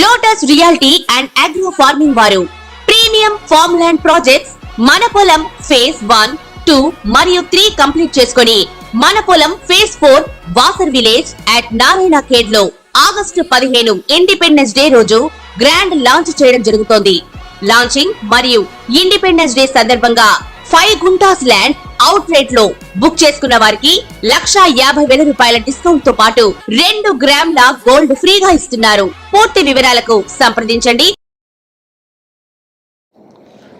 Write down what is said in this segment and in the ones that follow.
Lotus reality and agro farming వారు premium farm land projects మన పొలం ఫేజ్ 1, 2 మరియు 3 కంప్లీట్ చేసుకొని మన పొలం phase 4 Wasar village at Narayana Khed లో ఆగస్టు 15 ఇండిపెండెన్స్ డే రోజు గ్రాండ్ లాంచ్ చేయడం జరుగుతోంది. లాంచింగ్ మరియు ఇండిపెండెన్స్ డే సందర్భంగా 5 గుంటాస్ ల్యాండ్ అవుట్ రేట్ లో బుక్ చేసుకున్న వారికి 1,50,000 రూపాయల డిస్కౌంట్ తో పాటు 2 గ్రాముల గోల్డ్ ఫ్రీగా ఇస్తున్నారు. పూర్తి వివరాలకు సంప్రదించండి.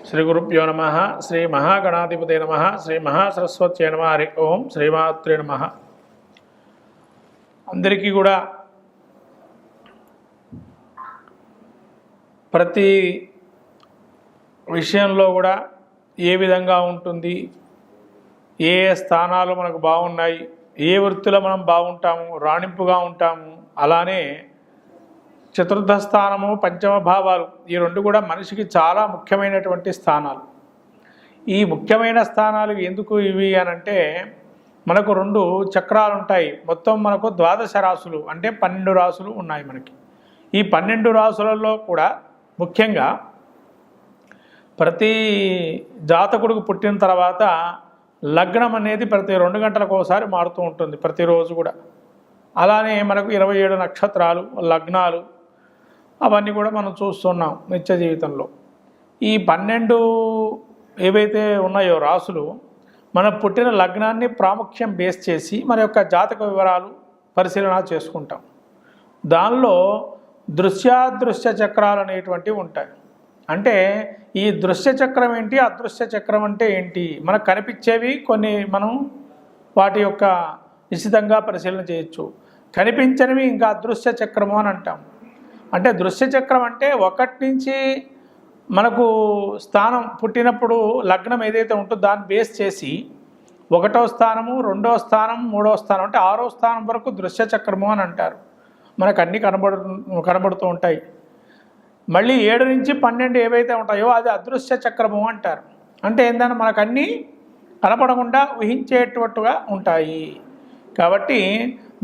శ్రీ గురుభ్యో నమః. శ్రీ మహాగణాధిపతే నమః. శ్రీ మహాసరస్వత్యై నమః. హరి ఓం. శ్రీమాత్రే నమః. అందరికీ కూడా ప్రతి విషయంలో కూడా ఏ విధంగా ఉంటుంది, ఏ స్థానాలు మనకు బాగున్నాయి, ఏ వృత్తిలో మనం బాగుంటాము, రాణింపుగా ఉంటాము, అలానే చతుర్థ స్థానము, పంచమ భావాలు, ఈ రెండు కూడా మనిషికి చాలా ముఖ్యమైనటువంటి స్థానాలు. ఈ ముఖ్యమైన స్థానాలు ఎందుకు ఇవి అనంటే, మనకు 2 చక్రాలు ఉంటాయి. మొత్తం మనకు 12 రాసులు అంటే 12 రాసులు ఉన్నాయి మనకి. ఈ 12 రాసులలో కూడా ముఖ్యంగా ప్రతి జాతకుడికి పుట్టిన తర్వాత లగ్నం అనేది ప్రతి 2 గంటలకు ఒకసారి మారుతూ ఉంటుంది, ప్రతిరోజు కూడా. అలానే మనకు 27 నక్షత్రాలు, లగ్నాలు అవన్నీ కూడా మనం చూస్తున్నాం నిత్య జీవితంలో. ఈ 12 ఏవైతే ఉన్నాయో రాసులు, మన పుట్టిన లగ్నాన్ని ప్రాముఖ్యం బేస్ చేసి మన యొక్క జాతక వివరాలు పరిశీలన చేసుకుంటాం. దానిలో దృశ్యాదృశ్య చక్రాలు అనేటువంటివి ఉంటాయి. అంటే ఈ దృశ్య చక్రం ఏంటి, అదృశ్య చక్రం అంటే ఏంటి, మనకు కనిపించేవి కొన్ని మనం వాటి యొక్క నిశ్చితంగా పరిశీలన చేయొచ్చు. కనిపించనివి ఇంకా అదృశ్య చక్రము అని అంటాం. అంటే దృశ్య చక్రం అంటే 1 నుంచి మనకు స్థానం పుట్టినప్పుడు లగ్నం ఏదైతే ఉంటుందో దాన్ని బేస్ చేసి 1వ స్థానము, 2వ స్థానం, 3వ స్థానం అంటే 6వ స్థానం వరకు దృశ్య చక్రము అని అంటారు. మనకు అన్నీ కనబడుతూ ఉంటాయి. మళ్ళీ 7 నుంచి 12 ఏవైతే ఉంటాయో అది అదృశ్య చక్రము అంటారు. అంటే ఏంటంటే మనకు అన్నీ కనపడకుండా ఊహించేటట్టుగా ఉంటాయి. కాబట్టి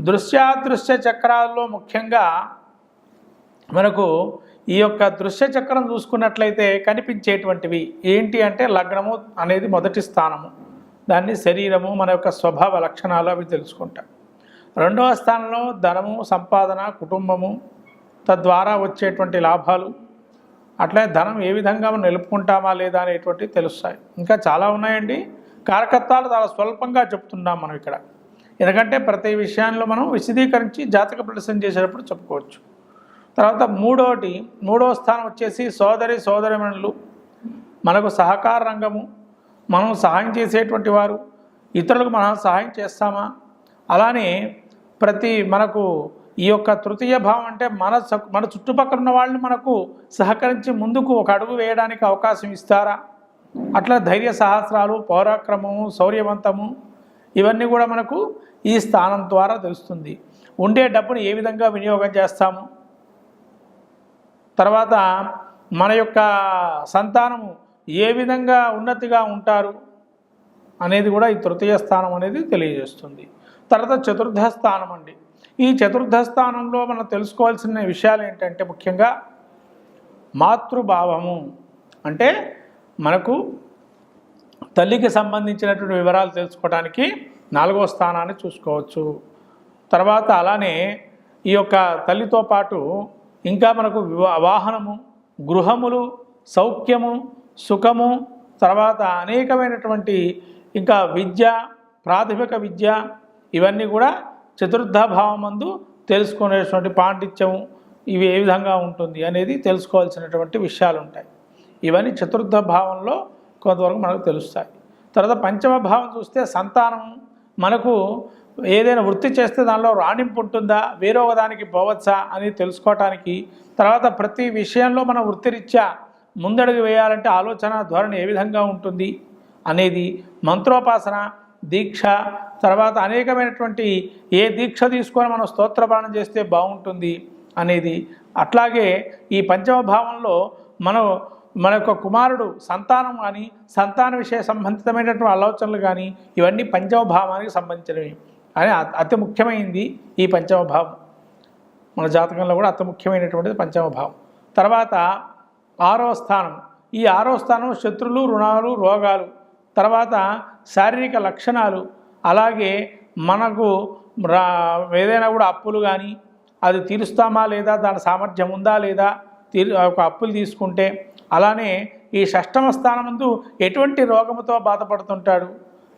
దృశ్యాదృశ్య చక్రాల్లో ముఖ్యంగా మనకు ఈ యొక్క దృశ్య చక్రం చూసుకున్నట్లయితే కనిపించేటువంటివి ఏంటి అంటే, లగ్నము అనేది మొదటి స్థానము, దాన్ని శరీరము, మన యొక్క స్వభావ లక్షణాలు అవి తెలుసుకుంటాం. 2వ స్థానంలో ధనము, సంపాదన, కుటుంబము, తద్వారా వచ్చేటువంటి లాభాలు, అట్లే ధనం ఏ విధంగా మనం నిలుపుకుంటామా లేదా అనేటువంటివి తెలుస్తాయి. ఇంకా చాలా ఉన్నాయండి. కారకత్వాలు చాలా స్వల్పంగా చెప్తున్నాం మనం ఇక్కడ, ఎందుకంటే ప్రతి విషయాల్లో మనం విశదీకరించి జాతక ప్రదర్శన చేసేటప్పుడు చెప్పుకోవచ్చు. తర్వాత 3వ స్థానం వచ్చేసి సోదరిమణులు, మనకు సహకార రంగము, మనం సహాయం చేసేటువంటి వారు, ఇతరులకు మనం సహాయం చేస్తామా, అలానే మనకు ఈ యొక్క తృతీయ భావం అంటే మన చుట్టుపక్కల ఉన్న వాళ్ళు మనకు సహకరించి ముందుకు ఒక అడుగు వేయడానికి అవకాశం ఇస్తారా, అట్లా ధైర్య సాహస్రాలు, పౌరాక్రమము, శౌర్యవంతము ఇవన్నీ కూడా మనకు ఈ స్థానం ద్వారా తెలుస్తుంది. ఉండే డబ్బును ఏ విధంగా వినియోగం చేస్తాము, తర్వాత మన యొక్క సంతానము ఏ విధంగా ఉన్నతిగా ఉంటారు అనేది కూడా ఈ తృతీయ స్థానం అనేది తెలియజేస్తుంది. తర్వాత చతుర్థ స్థానం అండి. ఈ చతుర్థ స్థానంలో మనం తెలుసుకోవాల్సిన విషయాలు ఏంటంటే, ముఖ్యంగా మాతృభావము అంటే మనకు తల్లికి సంబంధించినటువంటి వివరాలు తెలుసుకోవడానికి 4వ స్థానాన్ని చూసుకోవచ్చు. తర్వాత అలానే ఈ యొక్క తల్లితో పాటు ఇంకా మనకు వాహనము, గృహములు, సౌఖ్యము, సుఖము, తర్వాత అనేకమైనటువంటి ఇంకా విద్య, ప్రాథమిక విద్య, ఇవన్నీ కూడా చతుర్థ భావమందు తెలుసుకునేటువంటి పాండిత్యము ఇవి ఏ విధంగా ఉంటుంది అనేది తెలుసుకోవాల్సినటువంటి విషయాలు ఉంటాయి. ఇవన్నీ చతుర్థ భావంలో కొంతవరకు మనకు తెలుస్తాయి. తర్వాత పంచమ భావం చూస్తే సంతానం, మనకు ఏదైనా వృత్తి చేస్తే దానిలో రాణింపు ఉంటుందా, వేరొక దానికి పోవచ్చా అని తెలుసుకోవటానికి, తర్వాత ప్రతి విషయంలో మన వృత్తిరీత్యా ముందడుగు వేయాలంటే ఆలోచన ధోరణి ఏ విధంగా ఉంటుంది అనేది, మంత్రోపాసన, దీక్ష, తర్వాత అనేకమైనటువంటి ఏ దీక్ష తీసుకొని మనం స్తోత్రపాఠం చేస్తే బాగుంటుంది అనేది, అట్లాగే ఈ పంచమ భావంలో మన యొక్క కుమారుడు సంతానం కానీ సంతాన విషయ సంబంధితమైనటువంటి ఆలోచనలు కానీ ఇవన్నీ పంచమ భావానికి సంబంధించినవి అని అతి ముఖ్యమైనది ఈ పంచమ భావం. మన జాతకంలో కూడా అతి ముఖ్యమైనటువంటిది పంచమ భావం. తర్వాత 6వ స్థానం. ఈ 6వ స్థానం శత్రులు, రుణాలు, రోగాలు, తర్వాత శారీరక లక్షణాలు, అలాగే మనకు ఏదైనా కూడా అప్పులు కానీ అది తీరుస్తామా లేదా, దాని సామర్థ్యం ఉందా లేదా, ఒక అప్పులు తీసుకుంటే, అలానే ఈ 6వ స్థానమందు ఎటువంటి రోగముతో బాధపడుతుంటాడు,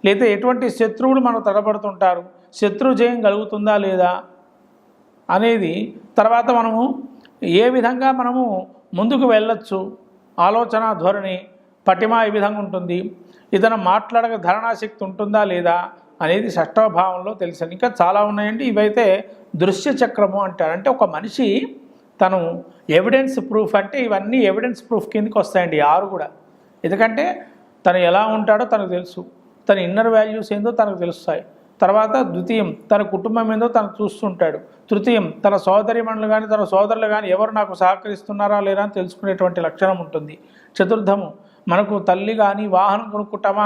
లేదా ఎటువంటి శత్రువులు మనకు తడబడుతుంటారు, శత్రు జయం కలుగుతుందా లేదా అనేది, తర్వాత మనము ఏ విధంగా మనము ముందుకు వెళ్ళొచ్చు, ఆలోచన ధోరణి పటిమ ఈ విధంగా ఉంటుంది, ఇతను మాట్లాడక ధారణాశక్తి ఉంటుందా లేదా అనేది 6వ భావంలో తెలుసు. ఇంకా చాలా ఉన్నాయండి. ఇవైతే దృశ్య చక్రము అంటారు. అంటే ఒక మనిషి తను ఎవిడెన్స్ ప్రూఫ్, అంటే ఇవన్నీ ఎవిడెన్స్ ప్రూఫ్ కిందకి వస్తాయండి 6 కూడా. ఎందుకంటే తను ఎలా ఉంటాడో తనకు తెలుసు, తన ఇన్నర్ వాల్యూస్ ఏందో తనకు తెలుస్తాయి. తర్వాత ద్వితీయం తన కుటుంబం ఏందో తను చూస్తుంటాడు. తృతీయం తన సోదరిమణులు కానీ తన సోదరులు కానీ ఎవరు నాకు సహకరిస్తున్నారా లేరా అని తెలుసుకునేటువంటి లక్షణం ఉంటుంది. చతుర్థము మనకు తల్లి కానీ వాహనం కొనుక్కుంటామా,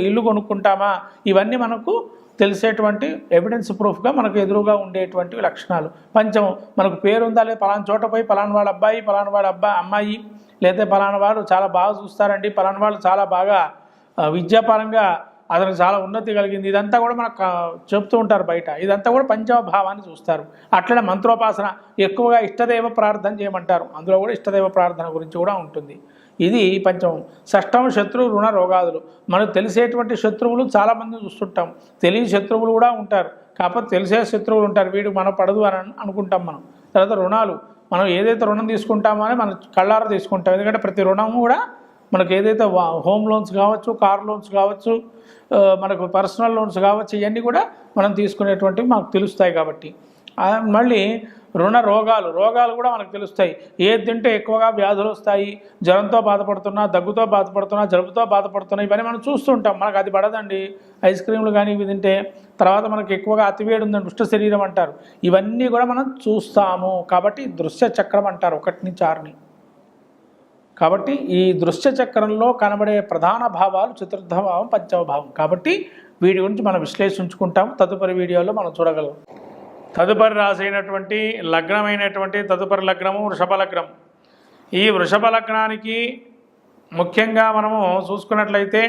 ఇల్లు కొనుక్కుంటామా, ఇవన్నీ మనకు తెలిసేటువంటి ఎవిడెన్స్ ప్రూఫ్గా మనకు ఎదురుగా ఉండేటువంటి లక్షణాలు. పంచమం మనకు పేరు ఉందా లేదా, పలానా చోట పోయి పలానా వాడు అబ్బాయి, పలానా వాడు అమ్మాయి, లేదా పలానా వాడు చాలా బాగా చూస్తారండి, పలానా వాళ్ళు చాలా బాగా విద్యాపరంగా అతనికి చాలా ఉన్నతి కలిగింది, ఇదంతా కూడా మనకు చెప్తూ ఉంటారు బయట. ఇదంతా కూడా పంచమ భావాన్ని చూస్తారు. అట్లనే మంత్రోపాసన ఎక్కువగా ఇష్టదైవ ప్రార్థన చేయమంటారు. అందులో కూడా ఇష్టదైవ ప్రార్థన గురించి కూడా ఉంటుంది. ఇది పంచమం. 6వ శత్రు, రుణ, రోగాదులు. మనకు తెలిసేటువంటి శత్రువులు చాలామంది చూస్తుంటాం, తెలియని శత్రువులు కూడా ఉంటారు. కాకపోతే తెలిసే శత్రువులు ఉంటారు, వీడికి మనం పడదు అని అనుకుంటాం మనం. తర్వాత రుణాలు, మనం ఏదైతే రుణం తీసుకుంటామో అని మనం కళ్ళారా తీసుకుంటాం. ఎందుకంటే ప్రతి రుణము కూడా మనకు ఏదైతే హోమ్ లోన్స్ కావచ్చు, కార్ లోన్స్ కావచ్చు, మనకు పర్సనల్ లోన్స్ కావచ్చు, ఇవన్నీ కూడా మనం తీసుకునేటువంటివి మనకు తెలుస్తాయి. కాబట్టి మళ్ళీ రుణ, రోగాలు కూడా మనకు తెలుస్తాయి. ఏది తింటే ఎక్కువగా వ్యాధులు వస్తాయి, జ్వరంతో బాధపడుతున్నా, దగ్గుతో బాధపడుతున్నా, జలుబుతో బాధపడుతున్నా, ఇవన్నీ మనం చూస్తుంటాం. మనకు అది పడదండి ఐస్ క్రీములు కానీ ఇవి తింటే. తర్వాత మనకు ఎక్కువగా అతివేడి ఉందండి, దుష్ట శరీరం అంటారు, ఇవన్నీ కూడా మనం చూస్తాము. కాబట్టి దృశ్య చక్రం అంటారు 1 నుంచి 6ని. కాబట్టి ఈ దృశ్య చక్రంలో కనబడే ప్రధాన భావాలు చతుర్థ భావం, పంచమ భావం. కాబట్టి వీటి గురించి మనం విశ్లేషించుకుంటాం. తదుపరి వీడియోలో మనం చూడగలం. తదుపరి రాసైనటువంటి లగ్నమైనటువంటి తదుపరి లగ్నము వృషభ లగ్నం. ఈ వృషభ లగ్నానికి ముఖ్యంగా మనము చూసుకున్నట్లయితే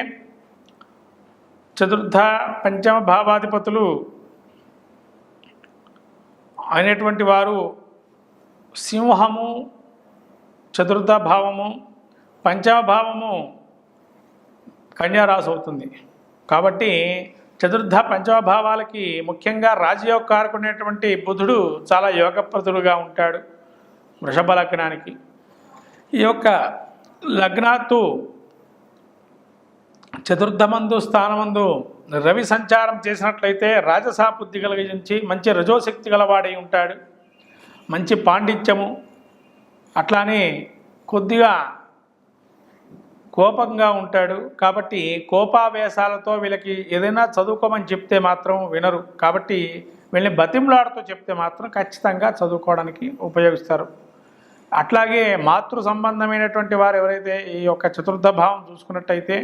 చతుర్థ పంచమ భావాధిపతులు అయినటువంటి వారు సింహము చతుర్థ భావము, పంచమ భావము కన్యారాశి అవుతుంది. కాబట్టి చతుర్థ పంచమ భావాలకి ముఖ్యంగా రాజయోగకారకునేటువంటి బుధుడు చాలా యోగప్రదుడుగా ఉంటాడు వృషభ లగ్నానికి. ఈ యొక్క లగ్నాత్తు చతుర్థమందు స్థానమందు రవి సంచారం చేసినట్లయితే రాజసా బుద్ధి కలిగించి మంచి రజోశక్తి గలవాడై ఉంటాడు, మంచి పాండిత్యము, అట్లానే కొద్దిగా కోపంగా ఉంటాడు. కాబట్టి కోపావేశాలతో వీళ్ళకి ఏదైనా చదువుకోమని చెప్తే మాత్రం వినరు. కాబట్టి వీళ్ళని బతిమలాడుతూ చెప్తే మాత్రం ఖచ్చితంగా చదువుకోవడానికి ఉపయోగిస్తారు. అట్లాగే మాతృ సంబంధమైనటువంటి వారు ఎవరైతే ఈ యొక్క చతుర్థ భావం చూసుకున్నట్టయితే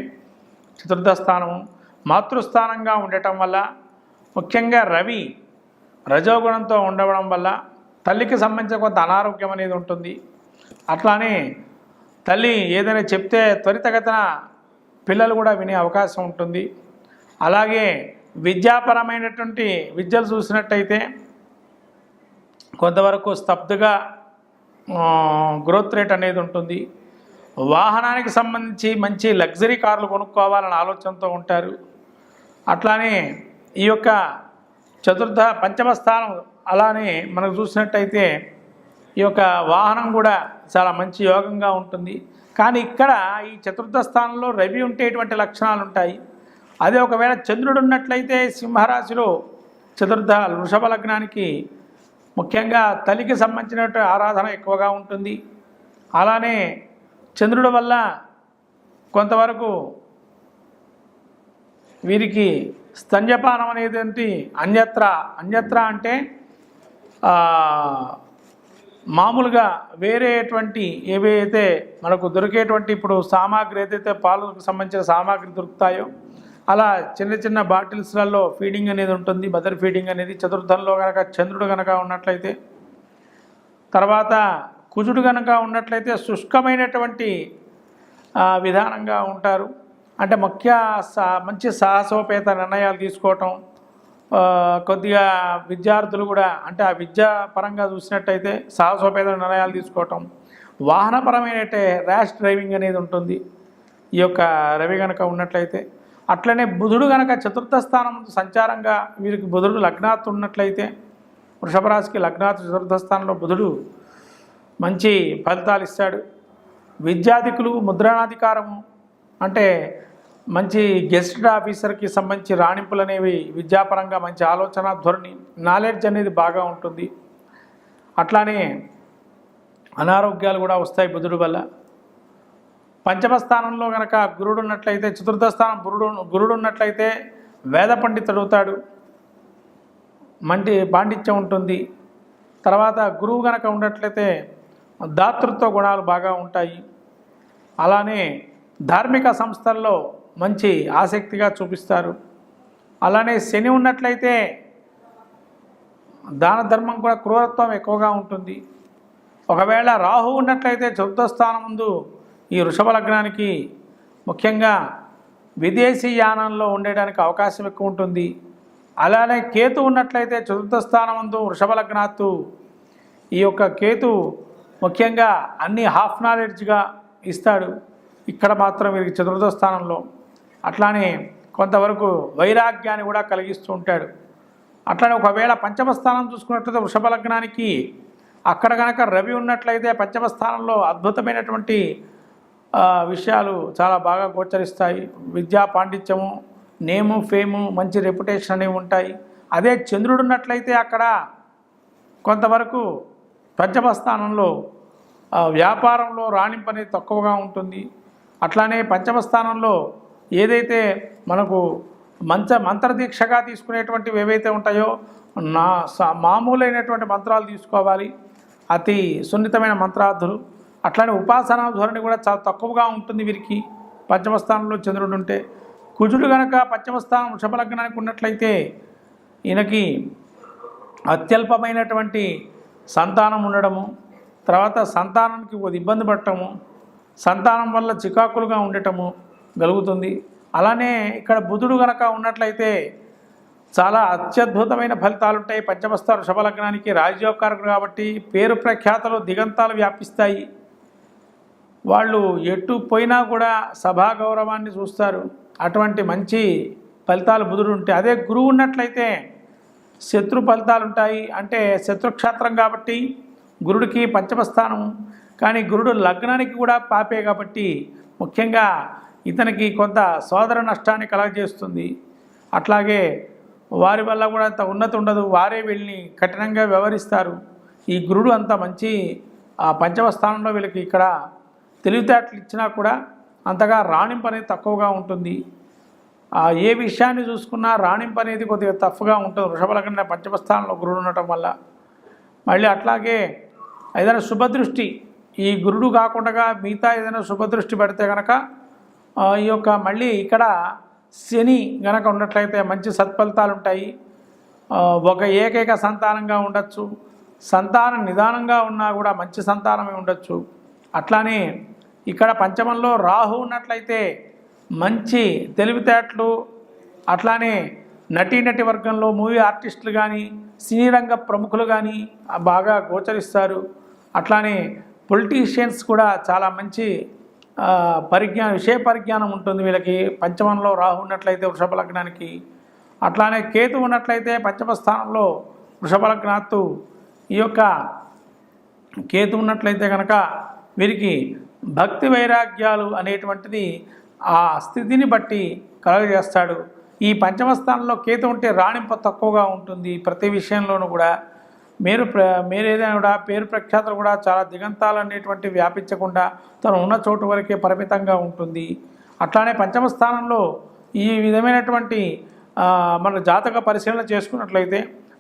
చతుర్థ స్థానము మాతృస్థానంగా ఉండటం వల్ల, ముఖ్యంగా రవి రజోగుణంతో ఉండడం వల్ల తల్లికి సంబంధించిన కొంత అనారోగ్యం అనేది ఉంటుంది. అట్లానే తల్లి ఏదైనా చెప్తే త్వరితగతిన పిల్లలు కూడా వినే అవకాశం ఉంటుంది. అలాగే విద్యాపరమైనటువంటి విద్యలు చూసినట్టయితే కొంతవరకు స్తబ్దుగా గ్రోత్ రేట్ అనేది ఉంటుంది. వాహనానికి సంబంధించి మంచి లగ్జరీ కార్లు కొనుక్కోవాలనే ఆలోచనతో ఉంటారు. అట్లానే ఈ యొక్క చతుర్థ పంచమ స్థానం అలానే మనకు చూసినట్టయితే ఈ యొక్క వాహనం కూడా చాలా మంచి యోగంగా ఉంటుంది. కానీ ఇక్కడ ఈ చతుర్థ స్థానంలో రవి ఉండేటువంటి లక్షణాలు ఉంటాయి. అదే ఒకవేళ చంద్రుడు ఉన్నట్లయితే సింహరాశిలో చతుర్థ వృషభ లగ్నానికి ముఖ్యంగా తల్లికి సంబంధించినటువంటి ఆరాధన ఎక్కువగా ఉంటుంది. అలానే చంద్రుడి వల్ల కొంతవరకు వీరికి స్తన్యపానం అనేది అన్యత్ర అంటే మామూలుగా వేరేటువంటి ఏవైతే మనకు దొరికేటువంటి ఇప్పుడు సామాగ్రి ఏదైతే పాలకు సంబంధించిన సామాగ్రి దొరుకుతాయో అలా చిన్న చిన్న బాటిల్స్లలో ఫీడింగ్ అనేది ఉంటుంది. మదర్ ఫీడింగ్ అనేది చతుర్థంలో కనుక చంద్రుడు కనుక ఉన్నట్లయితే తర్వాత కుజుడు కనుక ఉన్నట్లయితే శుష్కమైనటువంటి విధానంగా ఉంటారు. అంటే మంచి సాహసోపేత నిర్ణయాలు తీసుకోవటం, కొద్దిగా విద్యార్థులు కూడా అంటే ఆ విద్యా పరంగా చూసినట్టయితే సాహసోపేత నిర్ణయాలు తీసుకోవటం, వాహనపరమైన ర్యాష్ డ్రైవింగ్ అనేది ఉంటుంది ఈ యొక్క రవి కనుక ఉన్నట్లయితే. అట్లనే బుధుడు కనుక చతుర్థ స్థానం సంచారంగా వీరికి బుధుడు లగ్నాత్ ఉన్నట్లయితే, వృషభ రాశికి లగ్నాత్ చతుర్థ స్థానంలో బుధుడు మంచి ఫలితాలు ఇస్తాడు. విద్యాధికులు ముద్రణాధికారము అంటే మంచి గెస్టెడ్ ఆఫీసర్కి సంబంధించి రాణింపులు అనేవి విద్యాపరంగా మంచి ఆలోచన ధోరణి నాలెడ్జ్ అనేది బాగా ఉంటుంది. అట్లానే అనారోగ్యాలు కూడా వస్తాయి బుధుడు వల్ల. పంచమ స్థానంలో కనుక గురుడు ఉన్నట్లయితే, చతుర్థ స్థానం గురుడు ఉన్నట్లయితే వేద పండితుడు అవుతాడు, మంచి పాండిత్యం ఉంటుంది. తర్వాత గురువు కనుక ఉన్నట్లయితే దాతృత్వ గుణాలు బాగా ఉంటాయి. అలానే ధార్మిక సంస్థల్లో మంచి ఆసక్తిగా చూపిస్తారు. అలానే శని ఉన్నట్లయితే దాన ధర్మం కూడా క్రూరత్వం ఎక్కువగా ఉంటుంది. ఒకవేళ రాహు ఉన్నట్లయితే చతుర్థ స్థానం ముందు ఈ వృషభ లగ్నానికి ముఖ్యంగా విదేశీ యానంలో ఉండడానికి అవకాశం ఎక్కువ ఉంటుంది. అలానే కేతు ఉన్నట్లయితే చతుర్థ స్థానం ముందు వృషభ లగ్నాత్తు ఈ యొక్క కేతు ముఖ్యంగా అన్ని హాఫ్ నాలెడ్జ్గా ఇస్తాడు. ఇక్కడ మాత్రం వీరికి చతుర్థ స్థానంలో. అట్లానే కొంతవరకు వైరాగ్యాన్ని కూడా కలిగిస్తూ ఉంటాడు. అట్లానే ఒకవేళ పంచమ స్థానం చూసుకున్నట్లయితే వృషభ లగ్నానికి అక్కడ కనుక రవి ఉన్నట్లయితే పంచమ స్థానంలో అద్భుతమైనటువంటి విషయాలు చాలా బాగా గోచరిస్తాయి. విద్యా పాండిత్యము, నేము, ఫేము, మంచి రెప్యుటేషన్ అనేవి ఉంటాయి. అదే చంద్రుడు ఉన్నట్లయితే అక్కడ కొంతవరకు పంచమ స్థానంలో వ్యాపారంలో రాణింపు అనేది తక్కువగా ఉంటుంది. అట్లానే పంచమ స్థానంలో ఏదైతే మనకు మంత్రదీక్షగా తీసుకునేటువంటివి ఏవైతే ఉంటాయో మామూలైనటువంటి మంత్రాలు తీసుకోవాలి, అతి సున్నితమైన మంత్రార్థులు. అట్లానే ఉపాసనా ధోరణి కూడా చాలా తక్కువగా ఉంటుంది వీరికి పంచమ స్థానంలో చంద్రుడు ఉంటే. కుజుడు కనుక పంచమ స్థానం వృషభ లగ్నానికి ఉన్నట్లయితే ఈయనకి అత్యల్పమైనటువంటి సంతానం ఉండడము, తర్వాత సంతానానికి కొద్ది ఇబ్బంది పడటము, సంతానం వల్ల చికాకులుగా ఉండటము కలుగుతుంది. అలానే ఇక్కడ బుధుడు కనుక ఉన్నట్లయితే చాలా అత్యద్భుతమైన ఫలితాలు ఉంటాయి. పంచమస్థానం వృషభ లగ్నానికి రాజ్యోకారకుడు కాబట్టి పేరు ప్రఖ్యాతలు దిగంతాలు వ్యాపిస్తాయి. వాళ్ళు ఎటు పోయినా కూడా సభా గౌరవాన్ని చూస్తారు. అటువంటి మంచి ఫలితాలు బుధుడు ఉంటాయి. అదే గురువు ఉన్నట్లయితే శత్రు ఫలితాలు ఉంటాయి. అంటే శత్రుక్షేత్రం కాబట్టి గురుడికి పంచమ స్థానం, కానీ గురుడు లగ్నానికి కూడా పాపే కాబట్టి ముఖ్యంగా ఇతనికి కొంత సోదర నష్టాన్ని కలగజేస్తుంది. అట్లాగే వారి వల్ల కూడా అంత ఉన్నతి ఉండదు, వారే వీళ్ళని కఠినంగా వ్యవహరిస్తారు. ఈ గురుడు అంత మంచి పంచమ స్థానంలో వీళ్ళకి ఇక్కడ తెలివితేటలు ఇచ్చినా కూడా అంతగా రాణింపు అనేది తక్కువగా ఉంటుంది. ఏ విషయాన్ని చూసుకున్నా రాణింపు అనేది కొద్దిగా టఫ్గా ఉంటుంది వృషభ లగ్న పంచమ స్థానంలో గురుడు ఉండటం వల్ల. మళ్ళీ అట్లాగే ఏదైనా శుభదృష్టి ఈ గురుడు కాకుండా మిగతా ఏదైనా శుభదృష్టి పెడితే కనుక ఈ యొక్క మళ్ళీ ఇక్కడ శని గనక ఉన్నట్లయితే మంచి సత్ఫలితాలు ఉంటాయి. ఒక ఏకైక సంతానంగా ఉండొచ్చు, సంతానం నిదానంగా ఉన్నా కూడా మంచి సంతానమే ఉండొచ్చు. అట్లానే ఇక్కడ పంచమంలో రాహు ఉన్నట్లయితే మంచి తెలివితేటలు, అట్లానే నటీ వర్గంలో మూవీ ఆర్టిస్టులు కానీ సినీ రంగ ప్రముఖులు కానీ బాగా గోచరిస్తారు. అట్లానే పొలిటీషియన్స్ కూడా చాలా మంచి విషయ పరిజ్ఞానం ఉంటుంది వీళ్ళకి పంచమంలో రాహు ఉన్నట్లయితే వృషభ లగ్నానికి. అట్లానే కేతు ఉన్నట్లయితే పంచమ స్థానంలో వృషభ లగ్నాత్తు ఈ యొక్క కేతు ఉన్నట్లయితే కనుక వీరికి భక్తి వైరాగ్యాలు అనేటువంటిది ఆ స్థితిని బట్టి కలుగజేస్తాడు. ఈ పంచమ స్థానంలో కేతు ఉంటే రాణింపు తక్కువగా ఉంటుంది. ప్రతి విషయంలోనూ కూడా మీరు ఏదైనా కూడా పేరు ప్రఖ్యాతలు కూడా చాలా దిగంతాలు అనేటువంటి వ్యాపించకుండా తను ఉన్న చోటు వరకే పరిమితంగా ఉంటుంది. అట్లానే పంచమ స్థానంలో ఈ విధమైనటువంటి మన జాతక పరిశీలన చేసుకున్నట్లయితే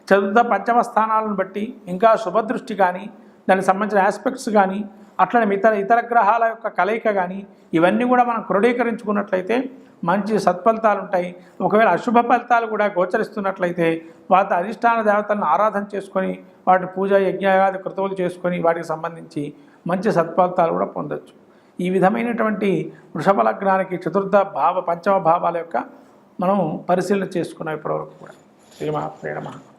చతుర్థ పంచమ స్థానాలను బట్టి ఇంకా శుభదృష్టి కానీ దానికి సంబంధించిన ఆస్పెక్ట్స్ కానీ అట్లనే ఇతర గ్రహాల యొక్క కలయిక కానీ ఇవన్నీ కూడా మనం క్రోడీకరించుకున్నట్లయితే మంచి సత్ఫలితాలు ఉంటాయి. ఒకవేళ అశుభ ఫలితాలు కూడా గోచరిస్తున్నట్లయితే వాటి అధిష్టాన దేవతలను ఆరాధన చేసుకొని వాటి పూజ యజ్ఞాది కృతువులు చేసుకొని వాటికి సంబంధించి మంచి సత్ఫలితాలు కూడా పొందొచ్చు. ఈ విధమైనటువంటి వృషభ లగ్నానికి చతుర్థ భావ పంచమ భావాల యొక్క మనం పరిశీలన చేసుకున్నాం ఇప్పటివరకు కూడా. శ్రీమాత్రే నమః.